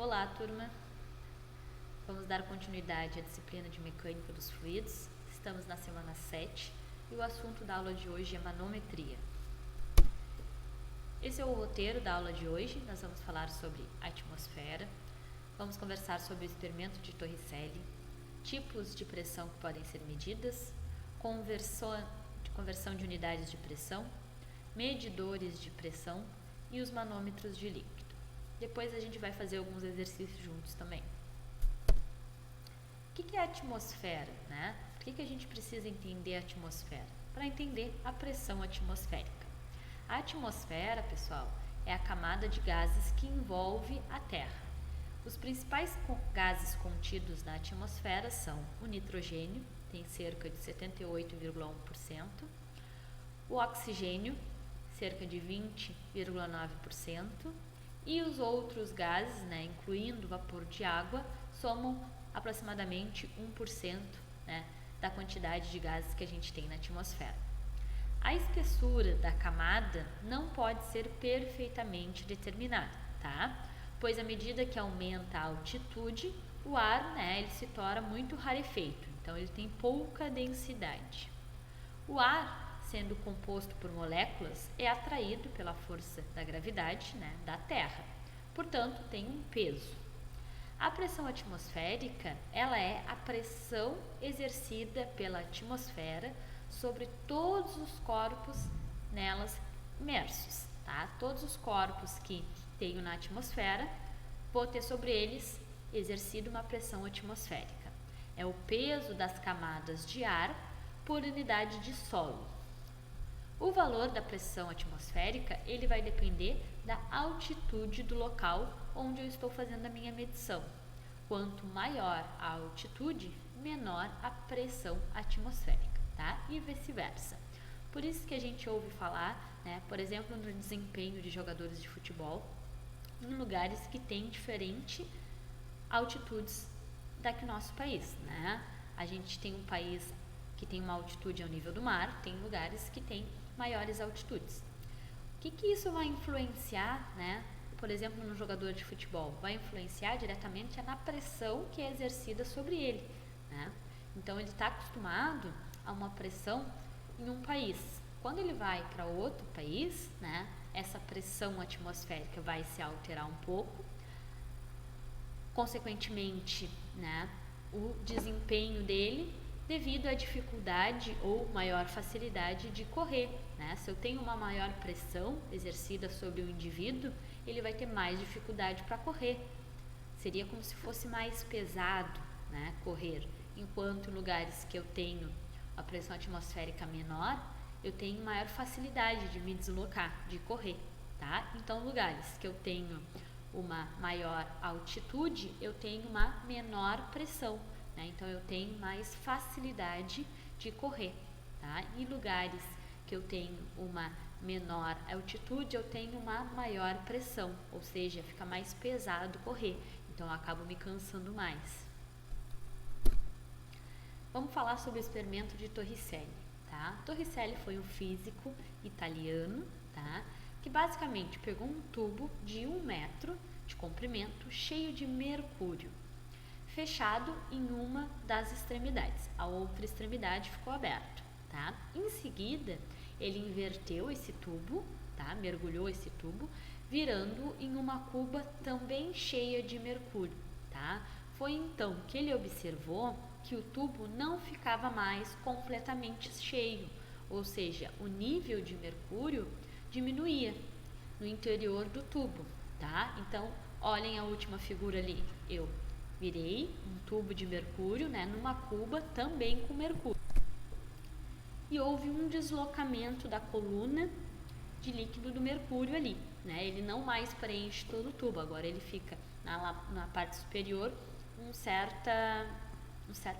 Olá, turma! Vamos dar continuidade à disciplina de Mecânica dos Fluidos. Estamos na semana 7 e o assunto da aula de hoje é manometria. Esse é o roteiro da aula de hoje. Nós vamos falar sobre atmosfera, vamos conversar sobre o experimento de Torricelli, tipos de pressão que podem ser medidas, conversão de unidades de pressão, medidores de pressão e os manômetros de líquido. Depois a gente vai fazer alguns exercícios juntos também. O que é a atmosfera, né? Por que a gente precisa entender a atmosfera? Para entender a pressão atmosférica. A atmosfera, pessoal, é a camada de gases que envolve a Terra. Os principais gases contidos na atmosfera são o nitrogênio, tem cerca de 78,1%, o oxigênio, cerca de 20,9%, e os outros gases, incluindo o vapor de água, somam aproximadamente 1%, da quantidade de gases que a gente tem na atmosfera. A espessura da camada não pode ser perfeitamente determinada, tá? Pois à medida que aumenta a altitude, o ar, ele se torna muito rarefeito, então ele tem pouca densidade. O ar, sendo composto por moléculas, é atraído pela força da gravidade, da Terra. Portanto, tem um peso. A pressão atmosférica, ela é a pressão exercida pela atmosfera sobre todos os corpos nelas imersos, tá? Todos os corpos que tenho na atmosfera, vou ter sobre eles exercido uma pressão atmosférica. É o peso das camadas de ar por unidade de solo. O valor da pressão atmosférica, ele vai depender da altitude do local onde eu estou fazendo a minha medição. Quanto maior a altitude, menor a pressão atmosférica, tá? E vice-versa. Por isso que a gente ouve falar, por exemplo, no desempenho de jogadores de futebol, em lugares que têm diferentes altitudes daqui no nosso país, A gente tem um país que tem uma altitude ao nível do mar, tem lugares que têm maiores altitudes. O que isso vai influenciar, por exemplo, no jogador de futebol? Vai influenciar diretamente na pressão que é exercida sobre ele, Então, ele está acostumado a uma pressão em um país. Quando ele vai para outro país, essa pressão atmosférica vai se alterar um pouco. Consequentemente, o desempenho dele devido à dificuldade ou maior facilidade de correr, Se eu tenho uma maior pressão exercida sobre o indivíduo, ele vai ter mais dificuldade para correr. Seria como se fosse mais pesado, correr. Enquanto em lugares que eu tenho a pressão atmosférica menor, eu tenho maior facilidade de me deslocar, de correr, tá? Então, lugares que eu tenho uma maior altitude, eu tenho uma menor pressão. Então, eu tenho mais facilidade de correr, tá? Em lugares que eu tenho uma menor altitude, eu tenho uma maior pressão, ou seja, fica mais pesado correr, então eu acabo me cansando mais. Vamos falar sobre o experimento de Torricelli, tá? Torricelli foi um físico italiano, tá? Que basicamente pegou um tubo de 1 metro de comprimento cheio de mercúrio, fechado em uma das extremidades, a outra extremidade ficou aberta, tá? Em seguida, ele inverteu esse tubo, tá? Mergulhou esse tubo, virando em uma cuba também cheia de mercúrio, tá? Foi então que ele observou que o tubo não ficava mais completamente cheio, ou seja, o nível de mercúrio diminuía no interior do tubo, tá? Então, olhem a última figura ali, eu virei um tubo de mercúrio, numa cuba também com mercúrio. E houve um deslocamento da coluna de líquido do mercúrio ali, Ele não mais preenche todo o tubo, agora ele fica na parte superior um certo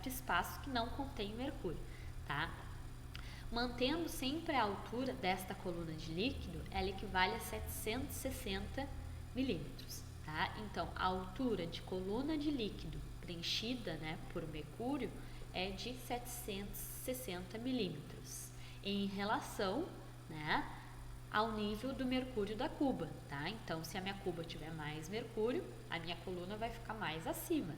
espaço que não contém mercúrio, tá? Mantendo sempre a altura desta coluna de líquido, ela equivale a 760 milímetros. Tá? Então, a altura de coluna de líquido preenchida por mercúrio é de 760 milímetros. Em relação ao nível do mercúrio da cuba, tá? Então, se a minha cuba tiver mais mercúrio, a minha coluna vai ficar mais acima.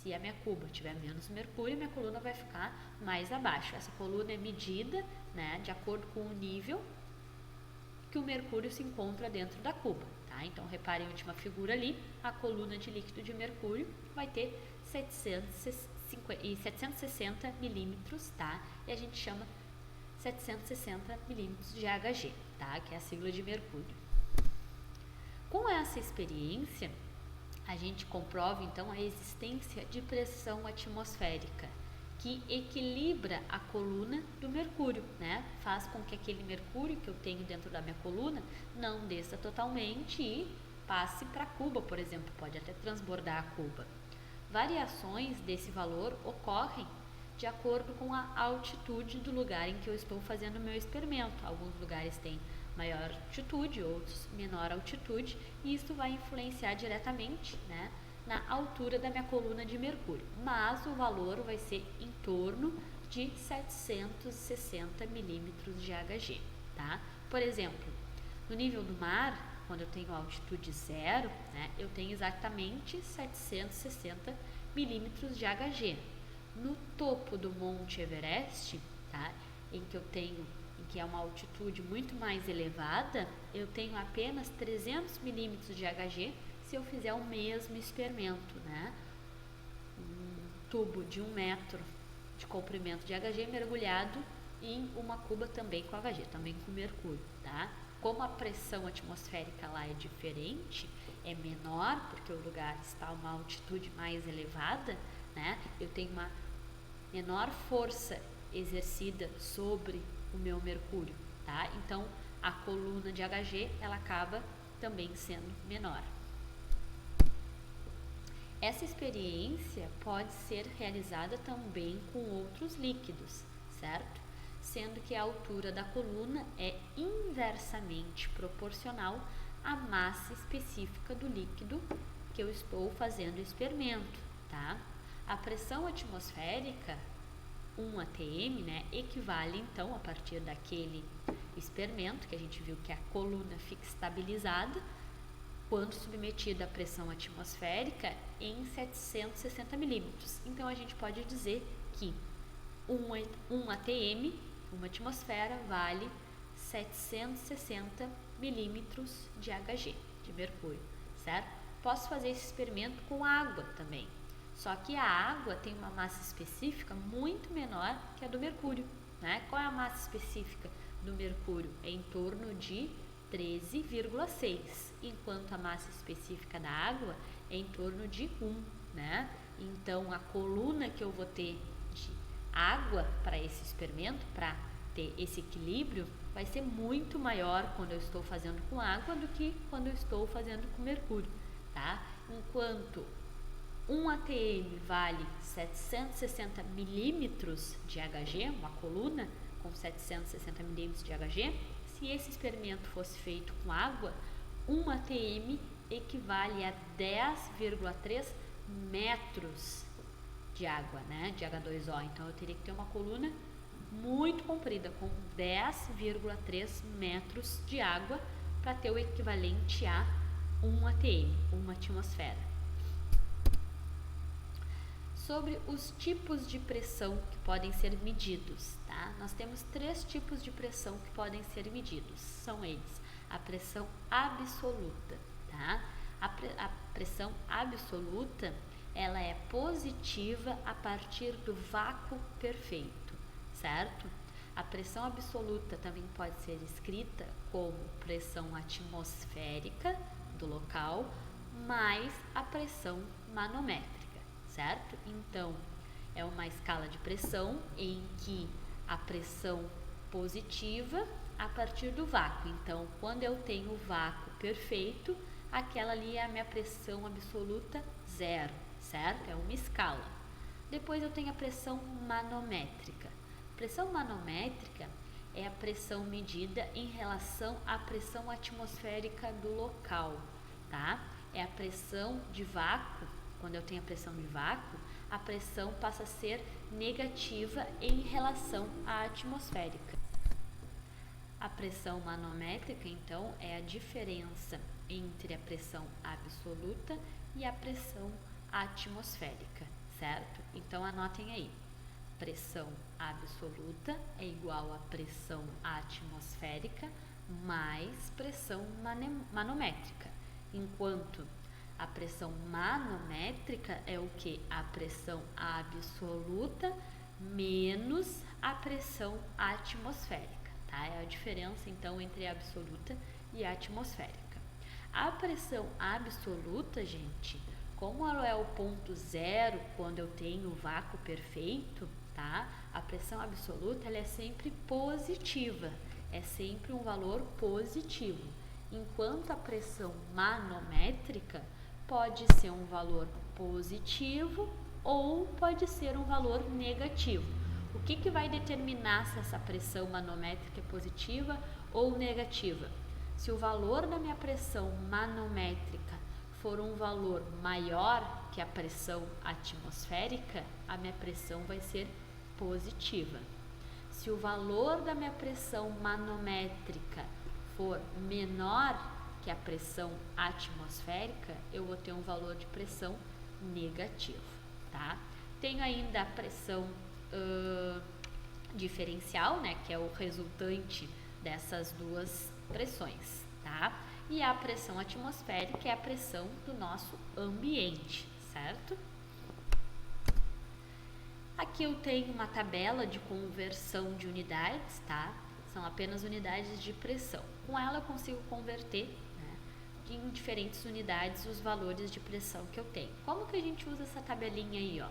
Se a minha cuba tiver menos mercúrio, a minha coluna vai ficar mais abaixo. Essa coluna é medida, né, de acordo com o nível que o mercúrio se encontra dentro da cuba, tá? Então, reparem a última figura ali, a coluna de líquido de mercúrio vai ter 760 milímetros, tá? E a gente chama 760 milímetros de Hg, tá? Que é a sigla de mercúrio. Com essa experiência, a gente comprova então a existência de pressão atmosférica, que equilibra a coluna do mercúrio, né? Faz com que aquele mercúrio que eu tenho dentro da minha coluna não desça totalmente e passe para a cuba, por exemplo, pode até transbordar a cuba. Variações desse valor ocorrem de acordo com a altitude do lugar em que eu estou fazendo o meu experimento. Alguns lugares têm maior altitude, outros menor altitude, e isso vai influenciar diretamente, né, na altura da minha coluna de mercúrio. Mas o valor vai ser em torno de 760 milímetros de Hg, tá? Por exemplo, no nível do mar, quando eu tenho altitude zero, né, eu tenho exatamente 760 milímetros de Hg. No topo do Monte Everest, tá, em que é uma altitude muito mais elevada, eu tenho apenas 300 milímetros de Hg se eu fizer o mesmo experimento, né? Um tubo de 1 metro de comprimento de Hg mergulhado em uma cuba também com Hg, também com mercúrio, tá? Como a pressão atmosférica lá é diferente, é menor, porque o lugar está a uma altitude mais elevada, né? Eu tenho uma menor força exercida sobre o meu mercúrio, tá? Então, a coluna de Hg, ela acaba também sendo menor. Essa experiência pode ser realizada também com outros líquidos, certo? Sendo que a altura da coluna é inversamente proporcional à massa específica do líquido que eu estou fazendo o experimento, tá? A pressão atmosférica, 1 atm, né, equivale então, a partir daquele experimento que a gente viu que a coluna fica estabilizada quando submetida à pressão atmosférica em 760 milímetros. Então a gente pode dizer que 1 atm, uma atmosfera, vale 760 milímetros de Hg, de mercúrio, certo? Posso fazer esse experimento com água também. Só que a água tem uma massa específica muito menor que a do mercúrio, né? Qual é a massa específica do mercúrio? É em torno de 13,6, enquanto a massa específica da água é em torno de 1, né? Então, a coluna que eu vou ter de água para esse experimento, para ter esse equilíbrio, vai ser muito maior quando eu estou fazendo com água do que quando eu estou fazendo com mercúrio, tá? Enquanto 1 atm vale 760 milímetros de Hg, uma coluna com 760 milímetros de Hg, se esse experimento fosse feito com água, 1 atm equivale a 10,3 metros de água, né, de H2O. Então, eu teria que ter uma coluna muito comprida, com 10,3 metros de água, para ter o equivalente a 1 atm, uma atmosfera. Sobre os tipos de pressão que podem ser medidos, tá? Nós temos 3 tipos de pressão que podem ser medidos. São eles: a pressão absoluta, tá? A pressão absoluta, ela é positiva a partir do vácuo perfeito, certo? A pressão absoluta também pode ser escrita como pressão atmosférica do local mais a pressão manométrica, certo? Então, é uma escala de pressão em que a pressão positiva a partir do vácuo. Então, quando eu tenho o vácuo perfeito, aquela ali é a minha pressão absoluta 0, certo? É uma escala. Depois eu tenho a pressão manométrica. Pressão manométrica é a pressão medida em relação à pressão atmosférica do local, tá? É a pressão de vácuo. Quando eu tenho a pressão de vácuo, a pressão passa a ser negativa em relação à atmosférica. A pressão manométrica, então, é a diferença entre a pressão absoluta e a pressão atmosférica, certo? Então, anotem aí. Pressão absoluta é igual a pressão atmosférica mais pressão manométrica, enquanto a pressão manométrica é o que? A pressão absoluta menos a pressão atmosférica, tá? É a diferença, então, entre a absoluta e a atmosférica. A pressão absoluta, gente, como ela é o ponto zero quando eu tenho o vácuo perfeito, tá? A pressão absoluta, ela é sempre positiva, é sempre um valor positivo, enquanto a pressão manométrica pode ser um valor positivo ou pode ser um valor negativo. O que vai determinar se essa pressão manométrica é positiva ou negativa? Se o valor da minha pressão manométrica for um valor maior que a pressão atmosférica, a minha pressão vai ser positiva. Se o valor da minha pressão manométrica for menor que a pressão atmosférica, eu vou ter um valor de pressão negativo, tá? Tenho ainda a pressão diferencial, né, que é o resultante dessas duas pressões, tá? E a pressão atmosférica é a pressão do nosso ambiente, certo? Aqui eu tenho uma tabela de conversão de unidades, tá? São apenas unidades de pressão. Com ela eu consigo converter, né, em diferentes unidades os valores de pressão que eu tenho. Como que a gente usa essa tabelinha aí, ó?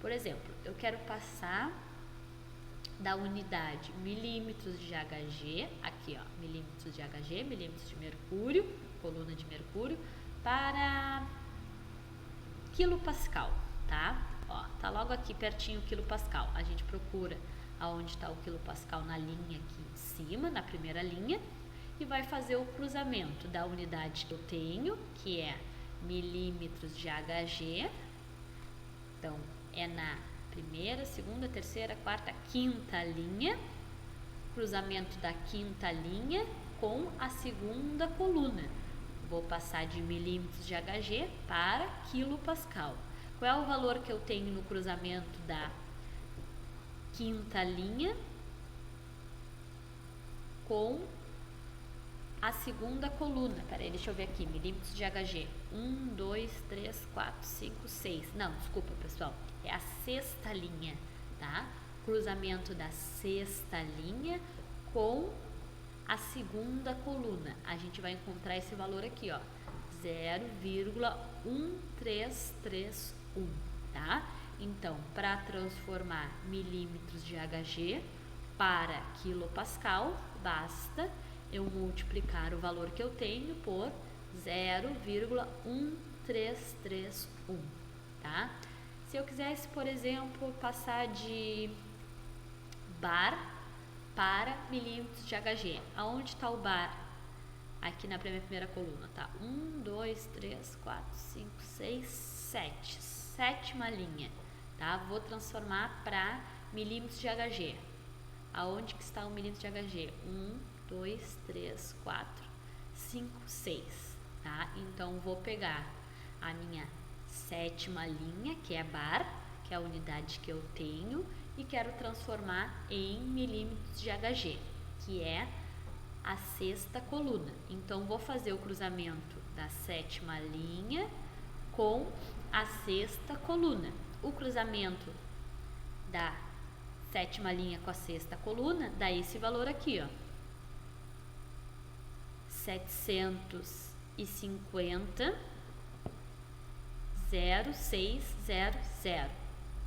Por exemplo, eu quero passar da unidade milímetros de Hg, aqui ó, milímetros de Hg, milímetros de mercúrio, coluna de mercúrio, para quilopascal, tá? Ó, tá logo aqui pertinho o quilopascal. A gente procura aonde está o quilopascal na linha aqui em cima, na primeira linha, e vai fazer o cruzamento da unidade que eu tenho, que é milímetros de Hg. Então, é na primeira, segunda, terceira, quarta, quinta linha, cruzamento da quinta linha com a segunda coluna. Vou passar de milímetros de Hg para quilopascal. Qual é o valor que eu tenho no cruzamento da quinta linha com a segunda coluna? Peraí, deixa eu ver aqui, milímetros de Hg. 1, 2, 3, 4, 5, 6. Não, desculpa, pessoal. É a sexta linha, tá? Cruzamento da sexta linha com a segunda coluna. A gente vai encontrar esse valor aqui, ó. 0,1331, tá? Então, para transformar milímetros de Hg para quilopascal, basta eu multiplicar o valor que eu tenho por 0,1331, tá? Se eu quisesse, por exemplo, passar de bar para milímetros de Hg, aonde está o bar? Aqui na primeira coluna, tá? 1, 2, 3, 4, 5, 6, 7. Sétima linha, tá? Vou transformar para milímetros de Hg. Aonde que está o milímetro de Hg? 1, 2, 3, 4, 5, 6, tá? Então, vou pegar a minha sétima linha, que é bar, que é a unidade que eu tenho, e quero transformar em milímetros de Hg, que é a sexta coluna. Então, vou fazer o cruzamento da sétima linha com a sexta coluna. O cruzamento da sétima linha com a sexta coluna dá esse valor aqui, ó. 750,0600,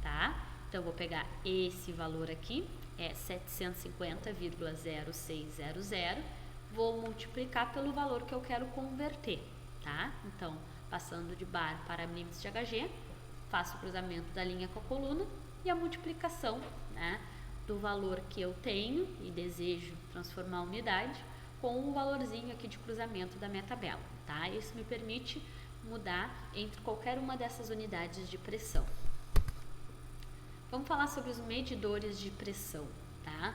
tá? Então, vou pegar esse valor aqui, é 750,0600, vou multiplicar pelo valor que eu quero converter, tá? Então, passando de bar para milímetros de Hg, faço o cruzamento da linha com a coluna e a multiplicação, né, do valor que eu tenho e desejo transformar a unidade com o valorzinho aqui de cruzamento da minha tabela, tá? Isso me permite mudar entre qualquer uma dessas unidades de pressão. Vamos falar sobre os medidores de pressão, tá?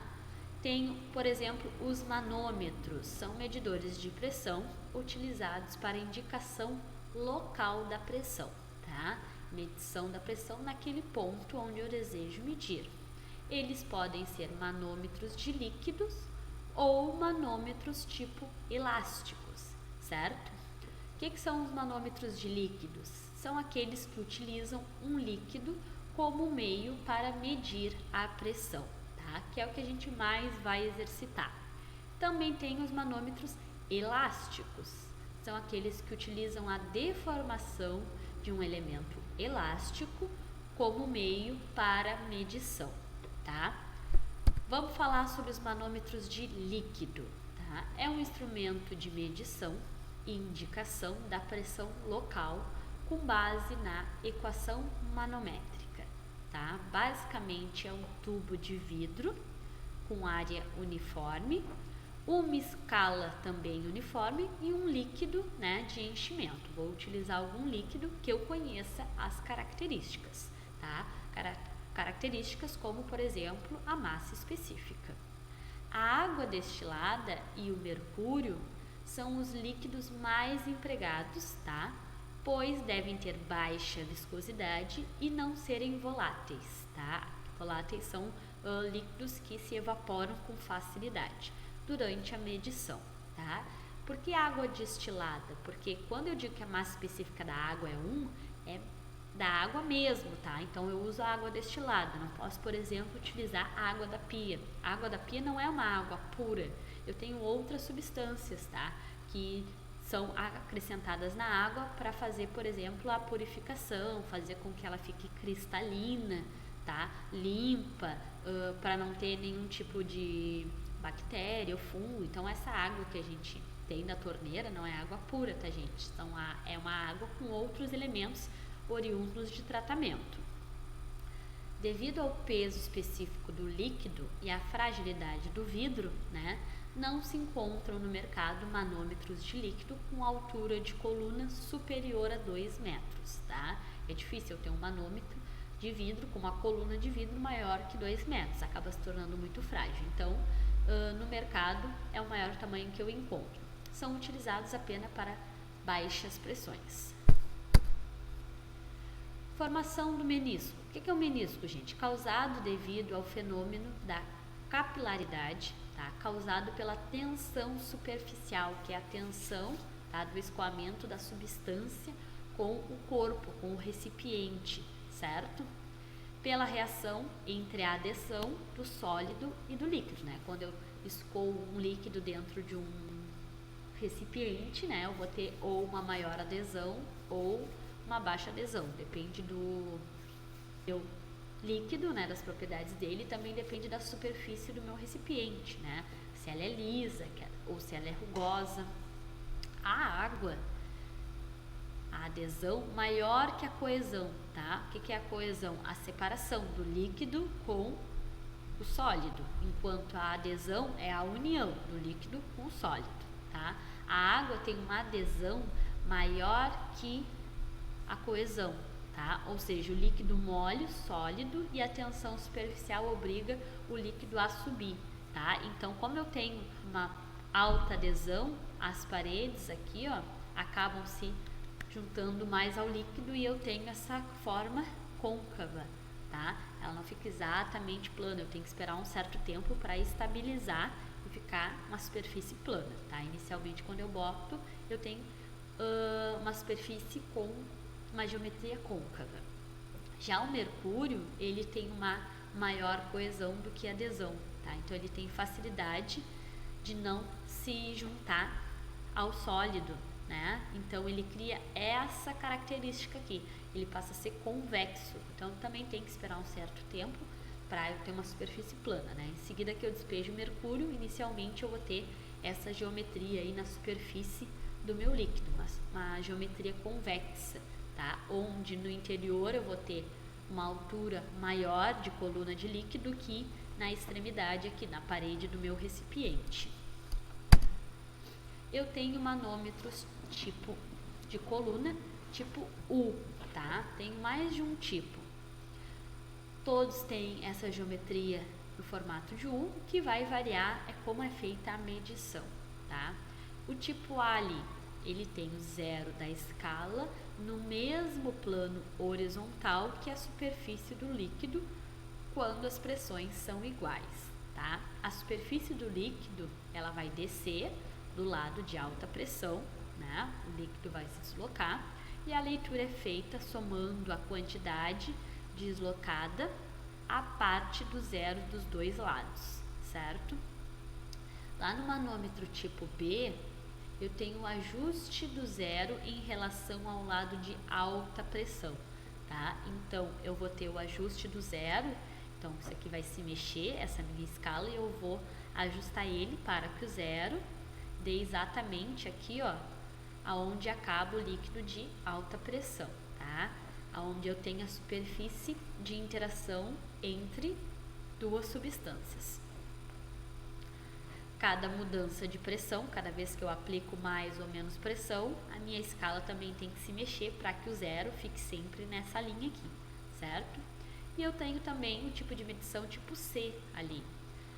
Tenho, por exemplo, os manômetros, são medidores de pressão utilizados para indicação local da pressão, tá? Medição da pressão naquele ponto onde eu desejo medir. Eles podem ser manômetros de líquidos ou manômetros tipo elásticos, certo? O que são os manômetros de líquidos? São aqueles que utilizam um líquido como meio para medir a pressão, tá? Que é o que a gente mais vai exercitar. Também tem os manômetros elásticos, são aqueles que utilizam a deformação de um elemento elástico como meio para medição, tá? Vamos falar sobre os manômetros de líquido, tá? É um instrumento de medição e indicação da pressão local com base na equação manométrica, tá? Basicamente é um tubo de vidro com área uniforme, uma escala também uniforme e um líquido, né, de enchimento. Vou utilizar algum líquido que eu conheça as características, tá? Características como, por exemplo, a massa específica. A água destilada e o mercúrio são os líquidos mais empregados, tá? Pois devem ter baixa viscosidade e não serem voláteis, tá? Voláteis são líquidos que se evaporam com facilidade durante a medição, tá? Por que água destilada? Porque quando eu digo que a massa específica da água é 1, é da água mesmo, tá? Então eu uso a água destilada, não posso, por exemplo, utilizar a água da pia. A água da pia não é uma água pura, eu tenho outras substâncias, tá? Que são acrescentadas na água para fazer, por exemplo, a purificação, fazer com que ela fique cristalina, tá? Limpa, para não ter nenhum tipo de bactéria ou fungo. Então essa água que a gente tem da torneira não é água pura, tá, gente? Então é uma água com outros elementos oriundos de tratamento. Devido ao peso específico do líquido e à fragilidade do vidro, né, não se encontram no mercado manômetros de líquido com altura de coluna superior a 2 metros, tá? É difícil eu ter um manômetro de vidro com uma coluna de vidro maior que 2 metros, acaba se tornando muito frágil. Então, no mercado é o maior tamanho que eu encontro. São utilizados apenas para baixas pressões. Formação do menisco. O que é o menisco, gente? Causado devido ao fenômeno da capilaridade, tá? Causado pela tensão superficial, que é a tensão, tá, do escoamento da substância com o corpo, com o recipiente, certo? Pela reação entre a adesão do sólido e do líquido, né? Quando eu escoo um líquido dentro de um recipiente, né, eu vou ter ou uma maior adesão ou uma baixa adesão, depende do meu líquido, né, das propriedades dele, também depende da superfície do meu recipiente, né, se ela é lisa ou se ela é rugosa. A água, a adesão maior que a coesão, tá? O que é a coesão? A separação do líquido com o sólido, enquanto a adesão é a união do líquido com o sólido, tá? A água tem uma adesão maior que a coesão, tá? Ou seja, o líquido molha o sólido e a tensão superficial obriga o líquido a subir, tá? Então, como eu tenho uma alta adesão, as paredes aqui, ó, acabam se juntando mais ao líquido e eu tenho essa forma côncava, tá? Ela não fica exatamente plana, eu tenho que esperar um certo tempo para estabilizar e ficar uma superfície plana, tá? Inicialmente, quando eu boto, eu tenho uma superfície com uma geometria côncava. Já o mercúrio, ele tem uma maior coesão do que adesão, tá? Então ele tem facilidade de não se juntar ao sólido, né? Então ele cria essa característica aqui, ele passa a ser convexo. Então também tem que esperar um certo tempo para eu ter uma superfície plana, né? Em seguida que eu despejo o mercúrio, inicialmente eu vou ter essa geometria aí na superfície do meu líquido, uma geometria convexa, tá? Onde no interior eu vou ter uma altura maior de coluna de líquido que na extremidade aqui na parede do meu recipiente. Eu tenho manômetros tipo de coluna, tipo U, tá? Tem mais de um tipo. Todos têm essa geometria no formato de U. O que vai variar é como é feita a medição, tá? O tipo A ali, ele tem o zero da escala no mesmo plano horizontal que a superfície do líquido quando as pressões são iguais, tá? A superfície do líquido, ela vai descer do lado de alta pressão, né? O líquido vai se deslocar e a leitura é feita somando a quantidade deslocada à parte do zero dos dois lados, certo? Lá no manômetro tipo B, eu tenho o ajuste do zero em relação ao lado de alta pressão, tá? Então, eu vou ter o ajuste do zero, então isso aqui vai se mexer, essa minha escala, e eu vou ajustar ele para que o zero dê exatamente aqui, ó, aonde acaba o líquido de alta pressão, tá? Aonde eu tenho a superfície de interação entre duas substâncias. Cada mudança de pressão, cada vez que eu aplico mais ou menos pressão, a minha escala também tem que se mexer para que o zero fique sempre nessa linha aqui, certo? E eu tenho também o tipo de medição tipo C ali.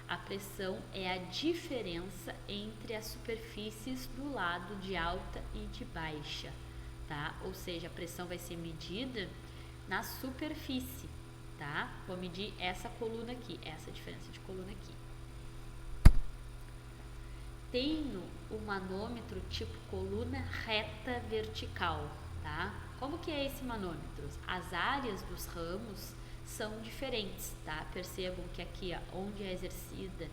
A pressão é a diferença entre as superfícies do lado de alta e de baixa, tá? Ou seja, a pressão vai ser medida na superfície, tá? Vou medir essa coluna aqui, essa diferença de coluna aqui. Tenho o manômetro tipo coluna reta vertical, tá? Como que é esse manômetro? As áreas dos ramos são diferentes, tá? Percebam que aqui, ó, onde é exercida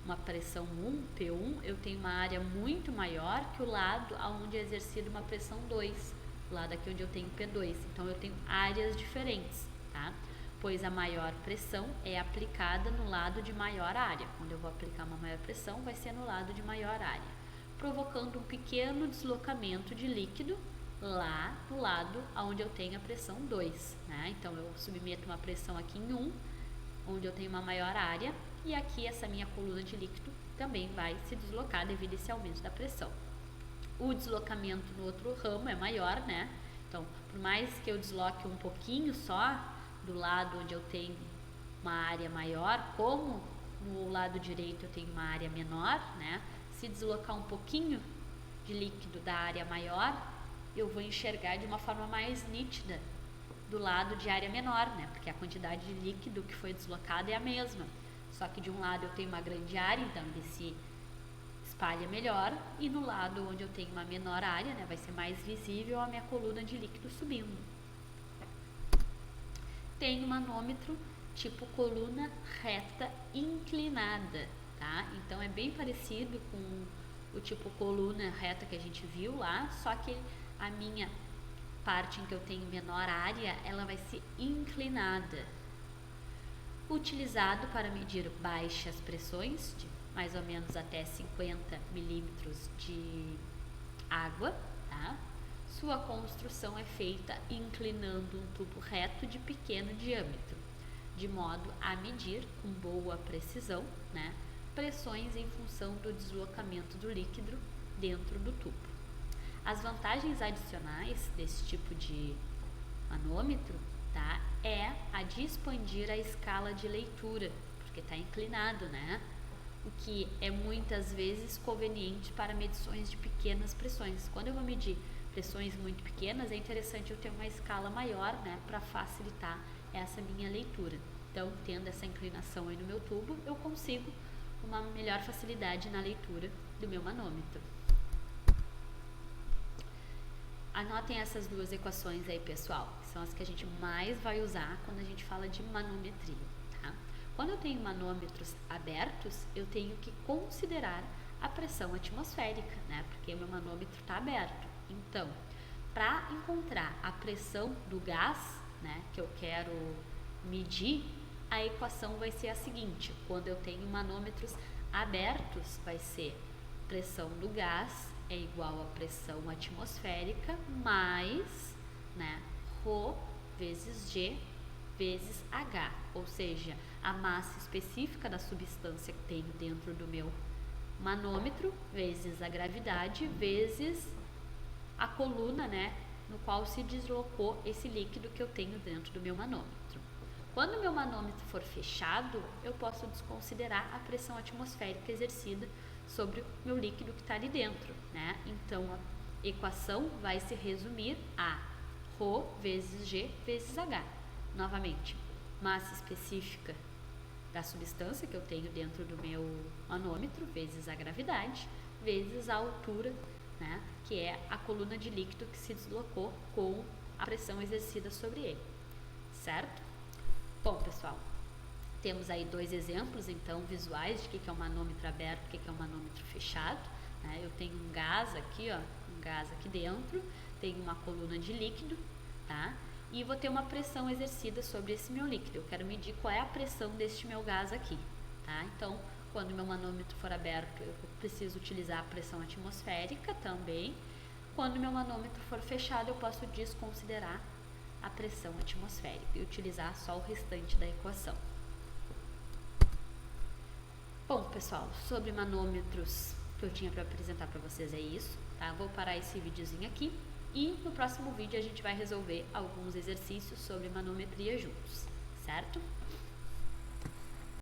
uma pressão 1, P1, eu tenho uma área muito maior que o lado onde é exercida uma pressão 2, o lado aqui onde eu tenho P2. Então, eu tenho áreas diferentes, tá? Pois a maior pressão é aplicada no lado de maior área. Quando eu vou aplicar uma maior pressão, vai ser no lado de maior área, provocando um pequeno deslocamento de líquido lá no lado onde eu tenho a pressão 2, né? Então, eu submeto uma pressão aqui em 1, onde eu tenho uma maior área, e aqui essa minha coluna de líquido também vai se deslocar devido a esse aumento da pressão. O deslocamento no outro ramo é maior, né? Então, por mais que eu desloque um pouquinho só do lado onde eu tenho uma área maior, como no lado direito eu tenho uma área menor, né? Se deslocar um pouquinho de líquido da área maior, eu vou enxergar de uma forma mais nítida do lado de área menor, né? Porque a quantidade de líquido que foi deslocada é a mesma. Só que de um lado eu tenho uma grande área, então ele se espalha melhor, e no lado onde eu tenho uma menor área, né, vai ser mais visível a minha coluna de líquido subindo. Tem um manômetro tipo coluna reta inclinada, tá? Então é bem parecido com o tipo coluna reta que a gente viu lá, só que a minha parte em que eu tenho menor área, ela vai ser inclinada. Utilizado para medir baixas pressões, de mais ou menos até 50 milímetros de água, tá? Sua construção é feita inclinando um tubo reto de pequeno diâmetro, de modo a medir com boa precisão, né, pressões em função do deslocamento do líquido dentro do tubo. As vantagens adicionais desse tipo de manômetro, tá, é a de expandir a escala de leitura, porque está inclinado, né? O que é muitas vezes conveniente para medições de pequenas pressões. Quando eu vou medir pressões muito pequenas, é interessante eu ter uma escala maior, né, para facilitar essa minha leitura. Então, tendo essa inclinação aí no meu tubo, eu consigo uma melhor facilidade na leitura do meu manômetro. Anotem essas duas equações aí, pessoal, que são as que a gente mais vai usar quando a gente fala de manometria, tá? Quando eu tenho manômetros abertos, eu tenho que considerar a pressão atmosférica, né? Porque o meu manômetro está aberto. Então, para encontrar a pressão do gás, né, que eu quero medir, a equação vai ser a seguinte: quando eu tenho manômetros abertos, vai ser pressão do gás é igual a pressão atmosférica mais, né, ρ vezes G vezes H, ou seja, a massa específica da substância que tenho dentro do meu manômetro vezes a gravidade vezes a coluna, né, no qual se deslocou esse líquido que eu tenho dentro do meu manômetro. Quando o meu manômetro for fechado, eu posso desconsiderar a pressão atmosférica exercida sobre o meu líquido que está ali dentro, né? Então, a equação vai se resumir a ρ vezes G vezes H. Novamente, massa específica da substância que eu tenho dentro do meu manômetro, vezes a gravidade, vezes a altura, né? Que é a coluna de líquido que se deslocou com a pressão exercida sobre ele, certo? Bom, pessoal, temos aí 2 exemplos, então, visuais de que é um manômetro aberto e que é um manômetro fechado, né? Eu tenho um gás aqui, ó, um gás aqui dentro, tenho uma coluna de líquido, tá? E vou ter uma pressão exercida sobre esse meu líquido. Eu quero medir qual é a pressão deste meu gás aqui, tá? Então, quando meu manômetro for aberto, eu preciso utilizar a pressão atmosférica também. Quando meu manômetro for fechado, eu posso desconsiderar a pressão atmosférica e utilizar só o restante da equação. Bom, pessoal, sobre manômetros que eu tinha para apresentar para vocês é isso, tá? Vou parar esse videozinho aqui e no próximo vídeo a gente vai resolver alguns exercícios sobre manometria juntos, certo?